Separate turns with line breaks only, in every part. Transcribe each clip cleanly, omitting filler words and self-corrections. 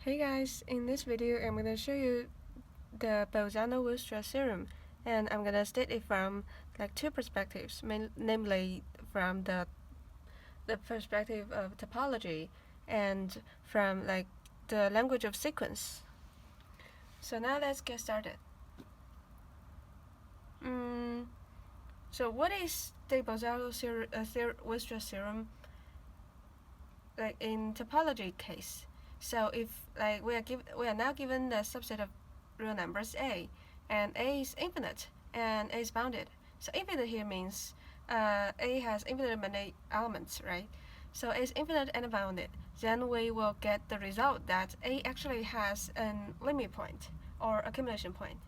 Hey guys, in this video I'm going to show you the Bolzano-Weierstrass theorem, and I'm going to state it from two perspectives, namely from the perspective of topology and from the language of sequence. So now let's get started. So what is the Bolzano-Weierstrass theorem in topology case? So if we are now given the subset of real numbers A, and A is infinite and A is bounded. So infinite here means A has infinite many elements, right? So A is infinite and bounded. Then we will get the result that A actually has an limit point or accumulation point.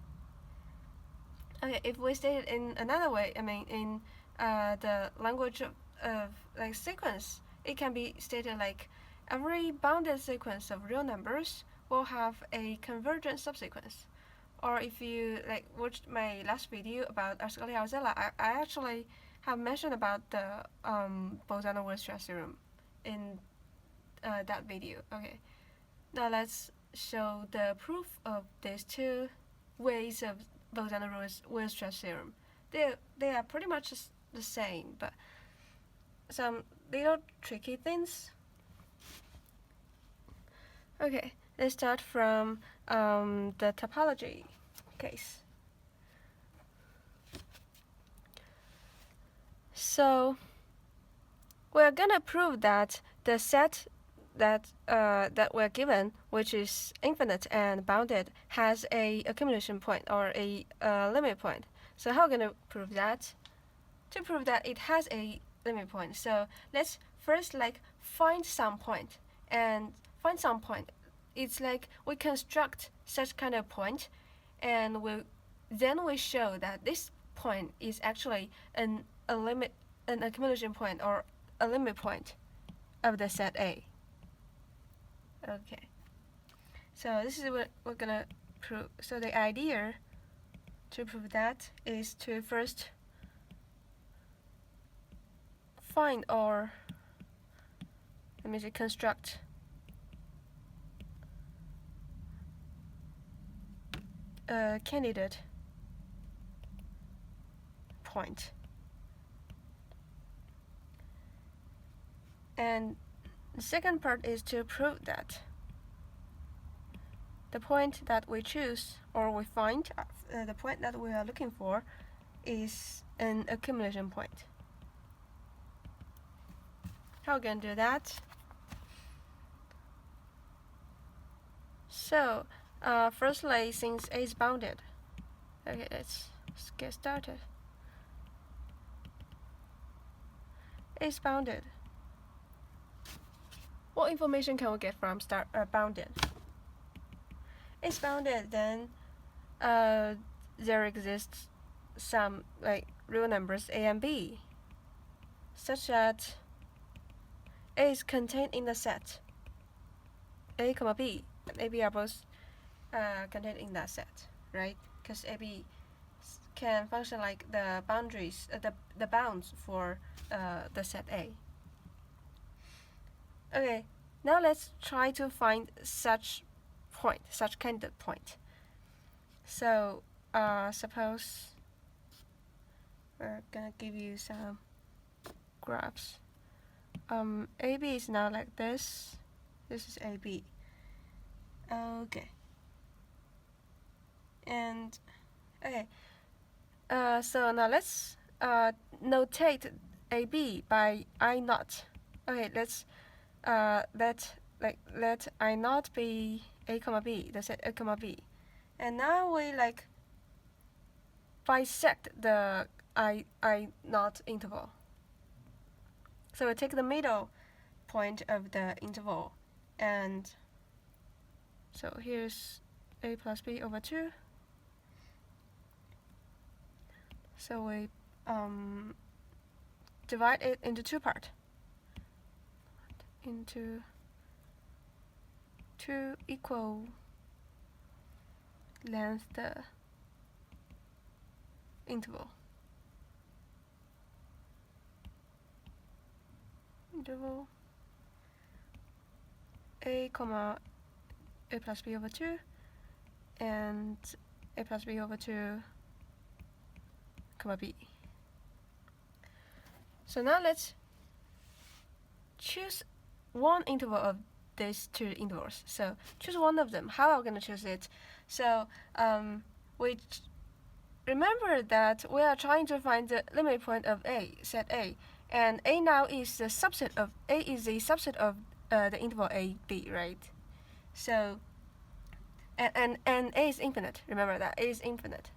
Okay, if we state it in another way, in the language of sequence, it can be stated like every bounded sequence of real numbers will have a convergent subsequence. Or if you watched my last video about Arceli-Arzela, I actually have mentioned about the Bolzano-Weierstrass theorem in that video. Okay, now let's show the proof of these two ways of Bolzano-Weierstrass theorem. They are pretty much the same, but some little tricky things. Okay, let's start from the topology case. So we're gonna prove that the set that we're given, which is infinite and bounded, has a accumulation point or a limit point. So how are we gonna prove that? To prove that it has a limit point, so let's first find some point. And find some point, it's we construct such kind of point, and then we show that this point is actually an accumulation point or a limit point of the set A. Okay, so this is what we're gonna prove. So the idea to prove that is to first find, or let me say construct, a candidate point. And the second part is to prove that the point that we choose or we find, the point that we are looking for, is an accumulation point. How are we going to do that? So firstly, since A is bounded, okay, let's get started. A is bounded. What information can we get from bounded? A is bounded, then there exists some real numbers A and B, such that A is contained in the set A, B, and AB are both contained in that set, right? Because AB can function like the boundaries, the bounds for the set A. Okay, now let's try to find such candidate point. So suppose we're gonna give you some graphs. AB is now like this. This is AB. Okay. And okay. So now let's notate AB by I naught. Okay, let's let I naught be A, B, the set A, B. And now we bisect the I naught interval. So we take the middle point of the interval, and so here's A plus B over 2. So we divide it into two parts, into two equal length interval. A, a plus b over 2 and a plus b over 2 comma b. So now let's choose one interval of these two intervals. So choose one of them. How are we going to choose it? So we remember that we are trying to find the limit point of A, set A, and A now is the subset of A is the subset of the interval A, B, right? So and A is infinite. Remember that A is infinite.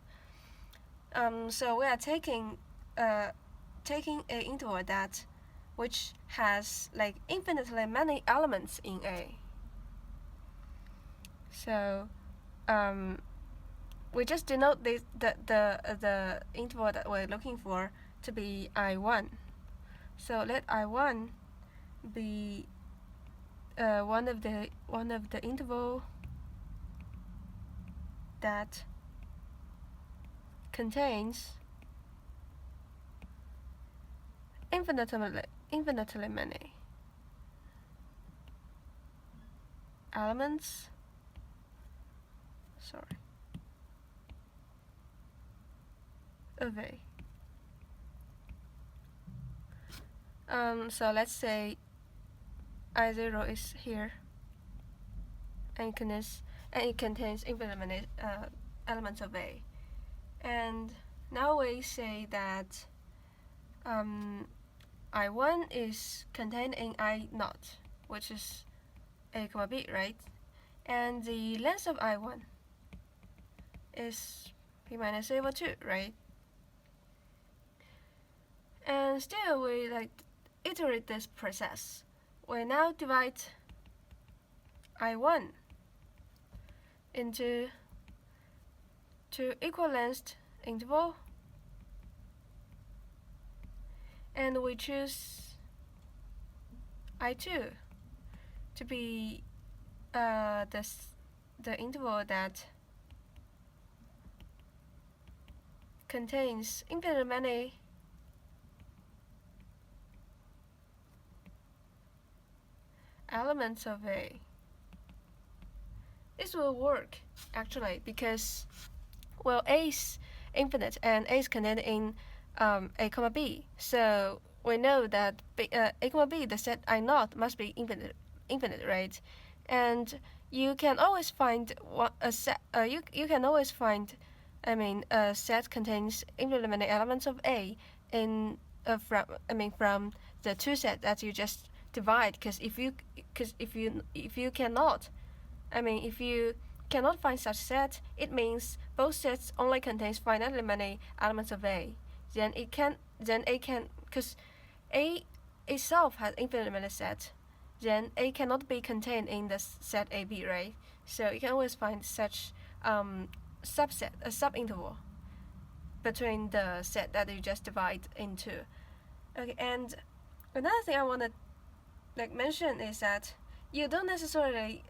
So we are taking an interval that which has like infinitely many elements in A. So we just denote the interval that we're looking for to be I1. So let I1 be one of the interval that contains infinitely many elements. Of A. So let's say I0 is here, and it contains infinite many elements of A. And now we say that I1 is contained in I0, which is A comma B, right? And the length of I1 is B minus A over 2, right? And still we iterate this process. We now divide I1 into two equal length interval, and we choose I2 to be the interval that contains infinitely many elements of A. This will work actually because, well, A is infinite and A is contained in A comma B. So we know that A comma B, the set I0, must be infinite, right? And you can always find a set. You can always find, a set contains infinitely many elements of A from the two sets that you just divide. Because if you cannot find such set, it means both sets only contains finitely many elements of A. Then A can, because A itself has infinitely many sets, then A cannot be contained in the set AB, right? So you can always find such subset, a subinterval between the set that you just divide into. Okay, and another thing I want to mention is that you don't necessarily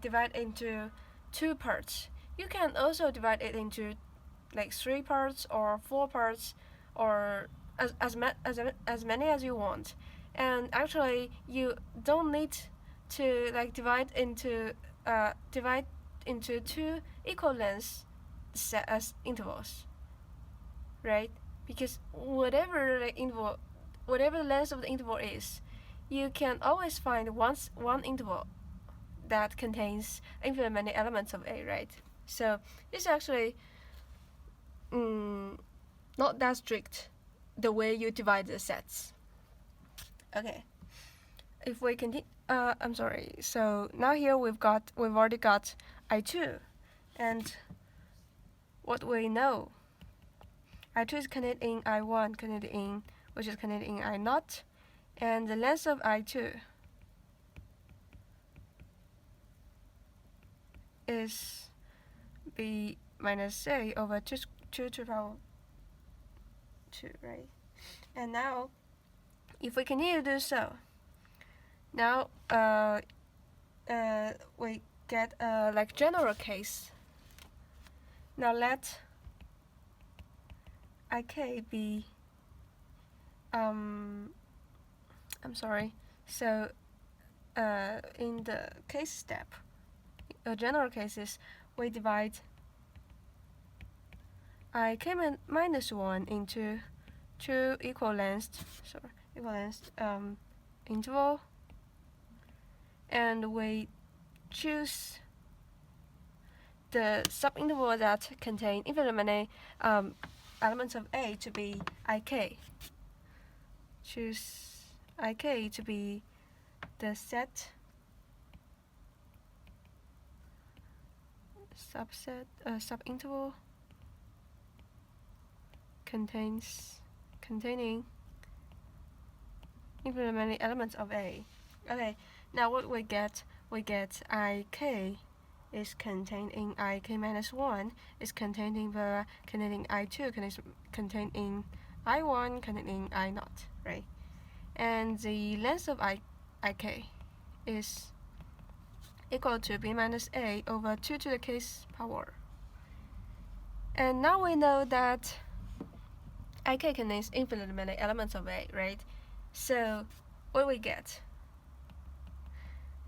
divide into 2 parts. You can also divide it into 3 parts or 4 parts, or as many as you want. And actually, you don't need to divide into 2 equal length intervals, right? Because whatever the length of the interval is, you can always find one interval that contains infinitely many elements of A, right? So this is actually not that strict, the way you divide the sets. Okay, if we continue, I'm sorry. So now here we've already got I2, and what we know, I2 is contained in I1, which is contained in I0, and the length of I2 is B minus A over 2 to the power 2, right? And now, if we continue to do so, now we get a general case. Now let IK be I'm sorry. So in the case step, a general case is we divide ik minus 1 into two equal length interval, and we choose the subinterval that contain infinite many elements of A to be ik. Choose ik to be the set subinterval containing infinite many elements of A. Okay, now what we get ik is contained in ik minus 1, is contained in I2, contained in I1, contained in I0, right? And the length of ik is equal to b minus a over 2 to the kth power. And now we know that ik contains infinitely many elements of A, right? So what we get,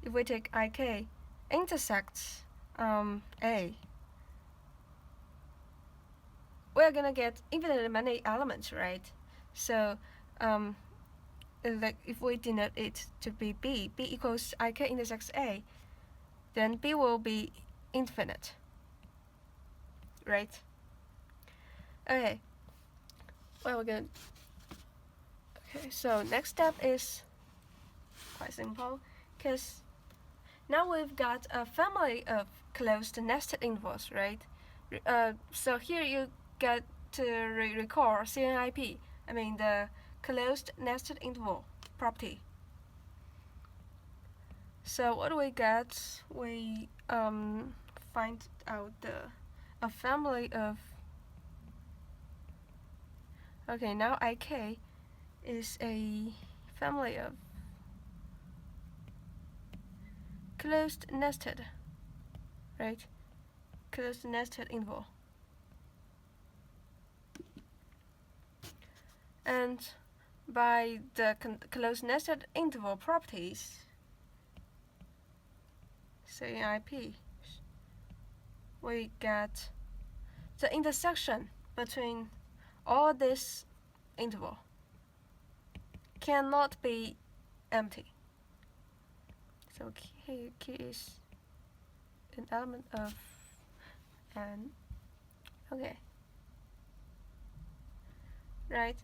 if we take ik intersects A, we're gonna get infinitely many elements, right? So like if we denote it to be B equals ik intersects A, then B will be infinite, right? Okay, well, we're gonna. Okay, so next step is quite simple, because now we've got a family of closed nested intervals, right? So here you get to recall CNIP, I mean the closed nested interval property. So what do we get? We find out a family of. Okay, now ik is a family of closed nested, right? Closed nested interval. And by the closed nested interval properties, CIP, we get the intersection between all this interval cannot be empty. So K is an element of N. Okay. Right.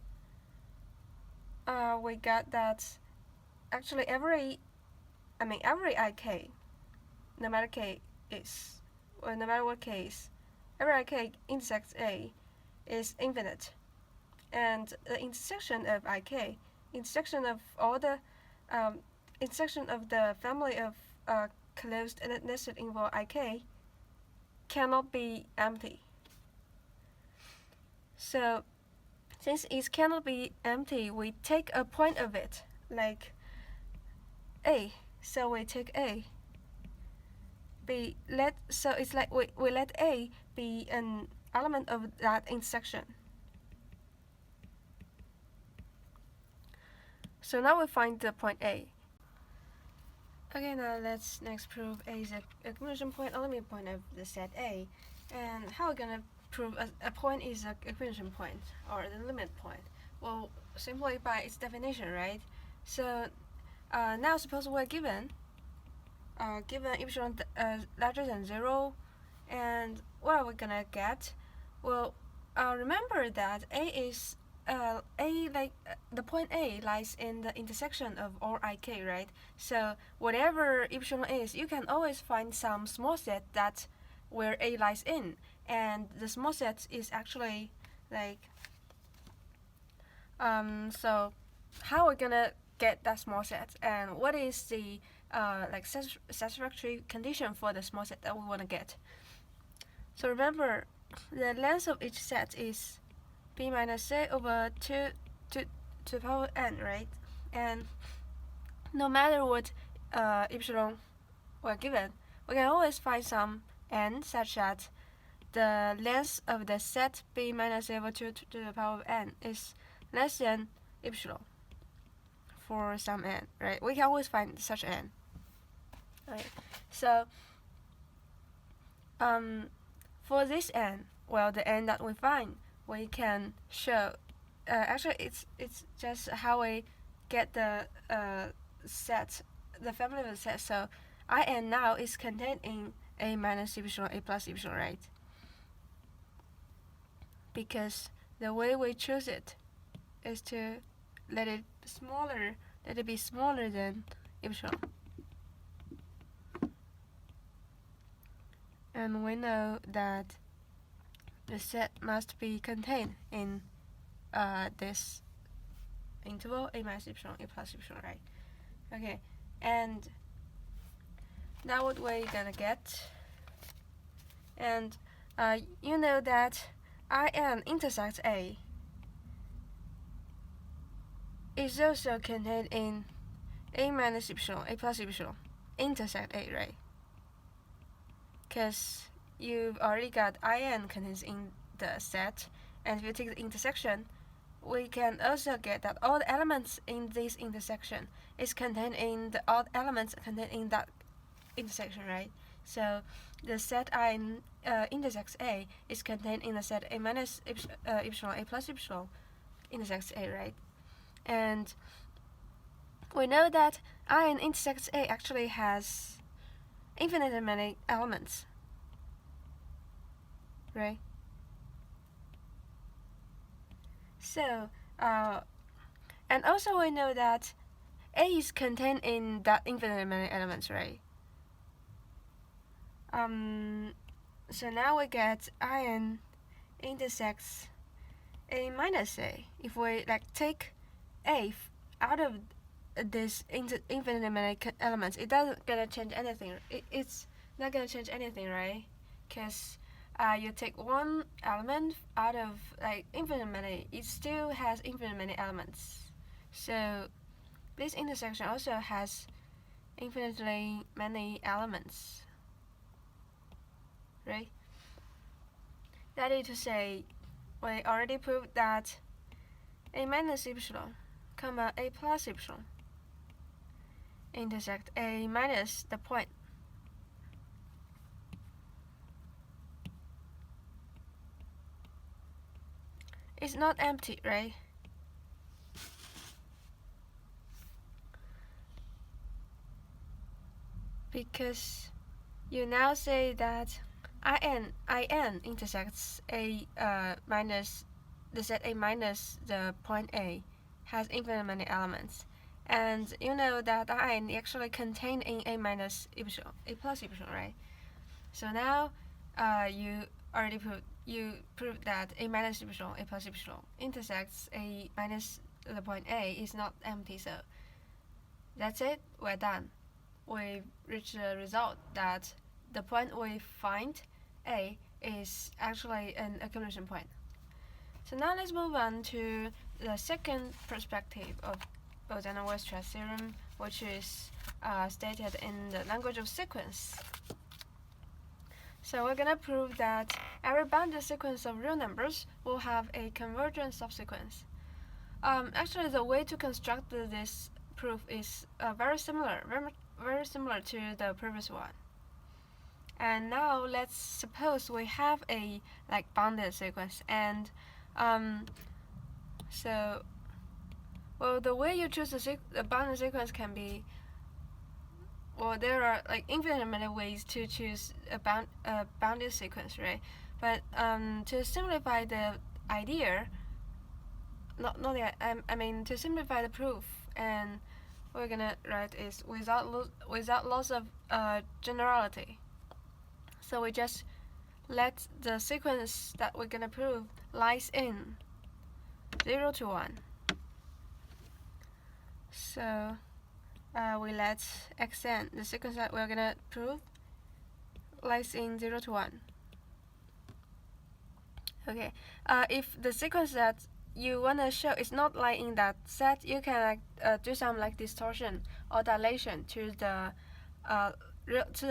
We got that actually every ik, no matter k is, or no matter what case, every ik intersects A is infinite, and the intersection of ik, intersection of all the intersection of the family of closed nested interval ik cannot be empty. So since it cannot be empty, we take a point of it, like A. So we take A. So it's like we let A be an element of that intersection. So now we find the point A. Okay, now let's next prove A is a accumulation point or limit point of the set A. And how are we gonna prove a point is an accumulation point or the limit point? Well, simply by its definition, right? So now suppose we're given epsilon larger than 0, and what are we gonna get? Well, remember that A is the point A lies in the intersection of all ik, right? So whatever epsilon is, you can always find some small set that where A lies in, and the small set is actually like so how are we gonna get that small set, and what is the satisfactory condition for the small set that we want to get? So remember, the length of each set is b minus a over 2 to the power n, right? And no matter what epsilon we're given, we can always find some n such that the length of the set b minus a over 2 to the power of n is less than epsilon for some n, right? We can always find such n. Right. So for this n, well, the n that we find, we can show. Actually, it's just how we get the set, the family of the set. So In now is contained in A minus epsilon, A plus epsilon, right? Because the way we choose it is to let it be smaller than epsilon. And we know that the set must be contained in this interval A minus epsilon, A plus epsilon, right? Okay, and now what we're gonna get, and you know that In intersects A is also contained in A minus epsilon, A plus epsilon, intersect A, right? Because you've already got In contains in the set, and if you take the intersection, we can also get that all the elements in this intersection is contained in the odd elements contained in that intersection, right? So the set In intersects A is contained in the set A minus epsilon, A plus epsilon intersects A, right? And we know that In intersects A actually has infinitely many elements, right? So, and also we know that A is contained in that infinitely many elements, right? So now we get In intersects A minus A. If we take A out of this infinitely many elements, it doesn't gonna change anything. It's not gonna change anything, right? Because you take one element out of infinite many, it still has infinite many elements. So this intersection also has infinitely many elements, right? That is to say, we already proved that A minus epsilon, comma A plus epsilon intersect A minus the point. It's not empty, right? Because you now say that In intersects A minus the set A minus the point A has infinite many elements, and you know that In actually contained in A minus epsilon, A plus epsilon, right? So now you already proved that A minus epsilon, A plus epsilon intersects A minus the point A is not empty. So that's it, we're done. We've reached the result that the point we find, A, is actually an accumulation point. So now let's move on to the second perspective of Bolzano-Weierstrass theorem, which is stated in the language of sequence. So we're gonna prove that every bounded sequence of real numbers will have a convergent subsequence. Actually, the way to construct this proof is very similar to the previous one. And now let's suppose we have a bounded sequence, and the way you choose the bounded sequence can be, there are infinite many ways to choose a bounded sequence, right? But to simplify the idea, to simplify the proof, and we're gonna write is without loss of generality. So we just let the sequence that we're gonna prove lies in 0 to 1. So we let Xn, the sequence that we're gonna prove, lies in 0 to 1. Okay. If the sequence that you wanna show is not lying in that set, you can do some distortion or dilation to the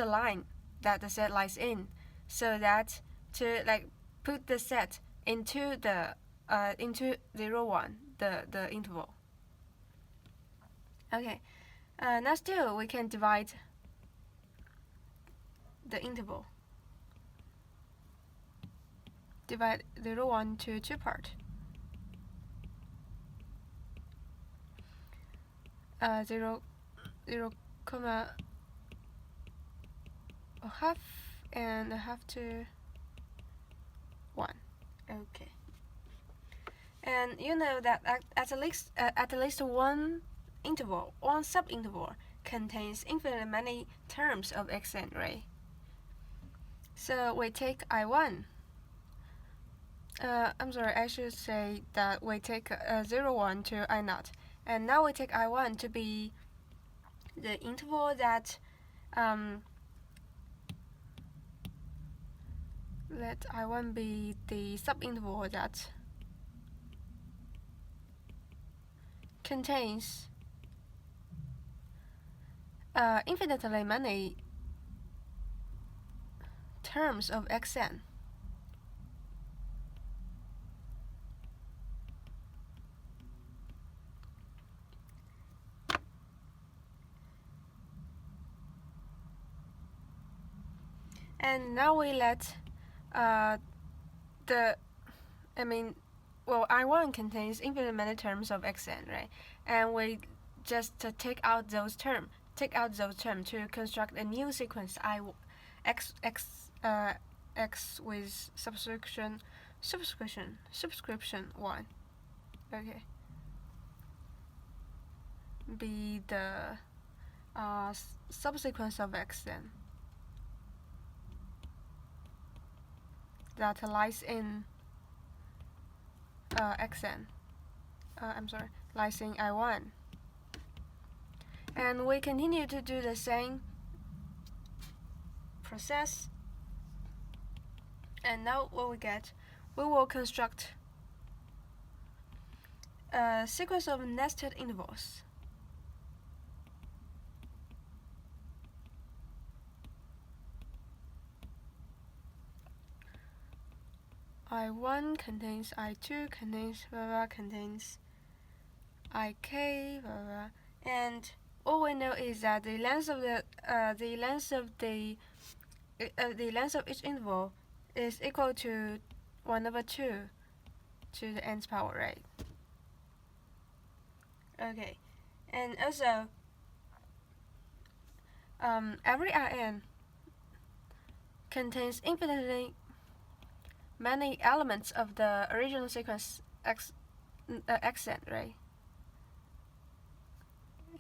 line that the set lies in, so that to put the set into the into 0, 1, the interval. Okay. Now still we can divide the interval. divide 0, 1 to two parts. 0, 0, comma a half and a half to 1. Okay. And you know that at least one interval, one subinterval, contains infinitely many terms of xn, right? So we take I1. I'm sorry, I should say that we take 0, 1 to I0. And now we take I1 to be the interval that let I1 be the subinterval that contains infinitely many terms of xn. And now we let I1 contains infinitely many terms of xn, right? And we just take out those terms to construct a new sequence x with subscription 1. Okay. Be the subsequence of xn that lies in xn. Lies in I1. And we continue to do the same process. And now what we get, we will construct a sequence of nested intervals. I1 contains I2, contains contains IK, and all we know is that the length of each interval is equal to 1/2 to the nth power, right? Okay, and also every Rn contains infinitely many elements of the original sequence xn, right?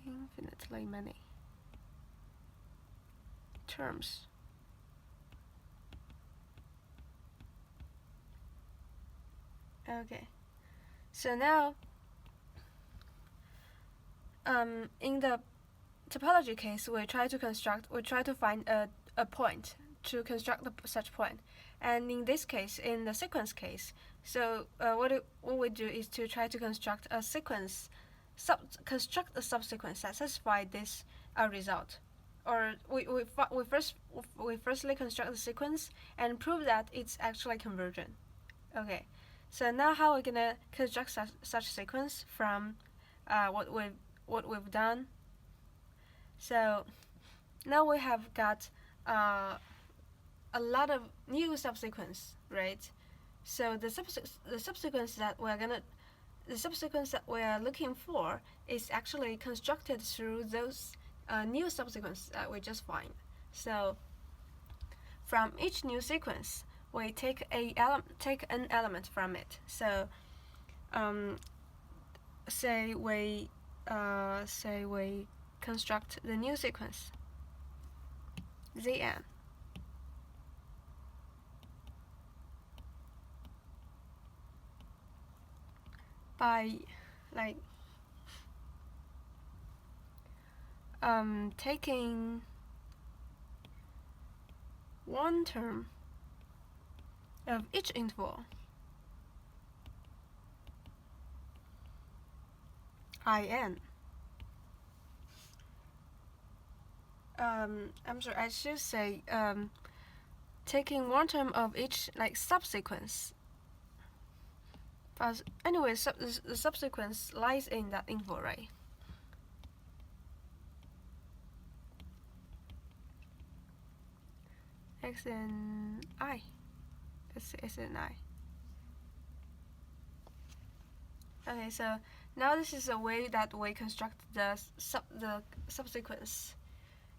Infinitely many terms. Okay, so now in the topology case, we try to find a point to construct such point. And in this case, in the sequence case, so what we do is to try to construct a sequence, construct a subsequence that satisfies this result. Or we firstly construct the sequence and prove that it's actually convergent. Okay, so now how are we gonna construct such sequence from what we've done? So now we have got a lot of new subsequence, right? So the subsequence that we are looking for is actually constructed through those new subsequence that we just find. So from each new sequence, we take an element from it. So say we construct the new sequence Zn. By taking one term of each interval In. I'm sorry, I should say taking one term of each subsequence. But anyway, the subsequence lies in that interval, right? X and I. Let's say S and I. Okay, so now this is a way that we construct the subsequence,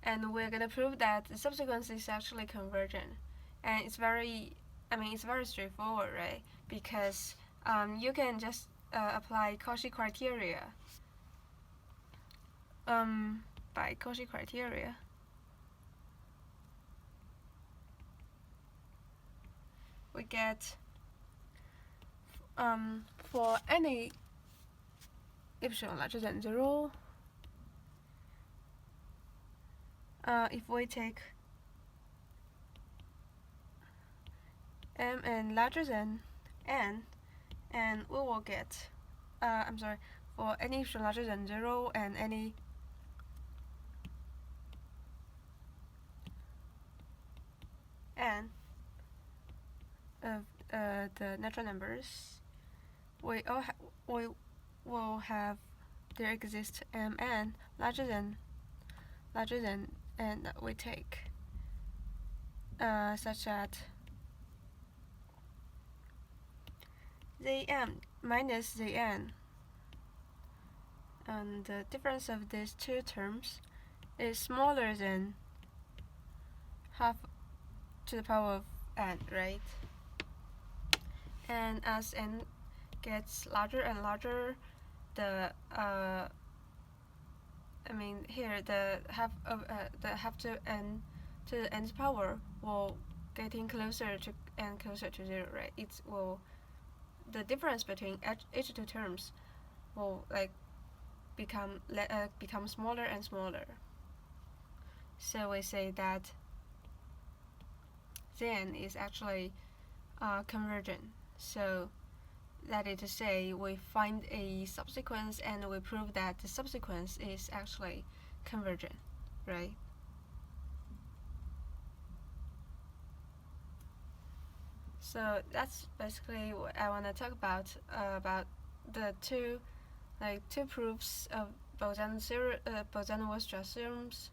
and we're gonna prove that the subsequence is actually convergent, and it's very straightforward, right? Because you can just apply Cauchy criteria. By Cauchy criteria, we get for any epsilon larger than 0, if we take mn larger than n, and we will get for any epsilon larger than 0 and any n of the natural numbers, we will have there exists mn larger than n that we take, such that Zn minus Zn, and the difference of these two terms is smaller than half to the power of n, right? And as n gets larger and larger, the here the half to n to the nth power will getting closer to and closer to 0, right? The difference between each two terms will become smaller and smaller. So we say that Zn is actually convergent. So that is to say, we find a subsequence and we prove that the subsequence is actually convergent, right? So that's basically what I want to talk about the two proofs of Bolzano-Weierstrass theorems,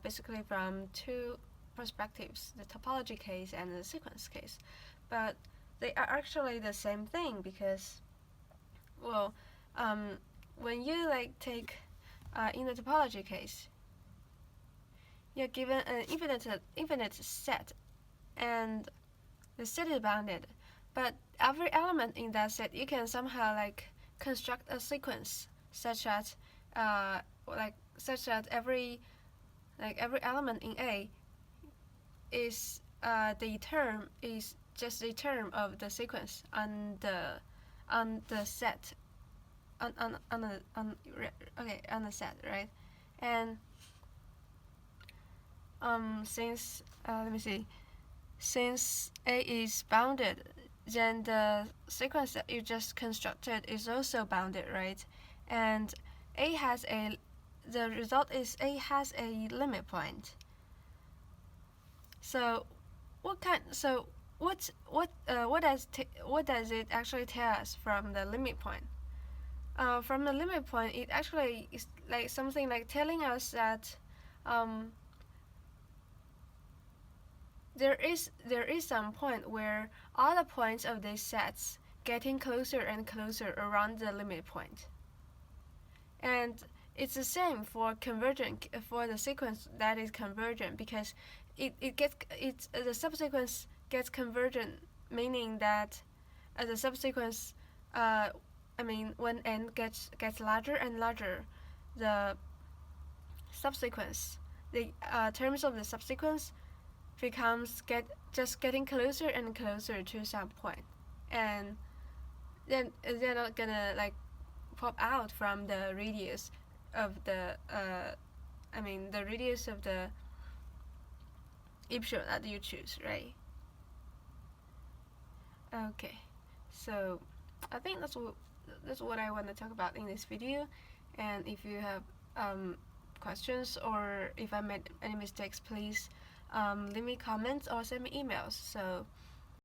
basically from two perspectives, the topology case and the sequence case. But they are actually the same thing because, well, when you take in the topology case, you're given an infinite set, and the set is bounded. But every element in that set, you can somehow construct a sequence such that every element in A is the term is just a term of the sequence on the set on the set, right? And since since A is bounded, then the sequence that you just constructed is also bounded, right? And the result is A has a limit point. So what does it actually tell us from the limit point? From the limit point, it actually is something telling us that there is some point where all the points of these sets getting closer and closer around the limit point. And it's the same for the sequence that is convergent, because the subsequence gets convergent, meaning that the subsequence when n gets larger and larger, the terms of the subsequence becomes getting closer and closer to some point, and then they're not gonna pop out from the radius of the radius of the epsilon that you choose, right? Okay, so I think that's what I want to talk about in this video. And if you have questions, or if I made any mistakes, please leave me comments or send me emails. So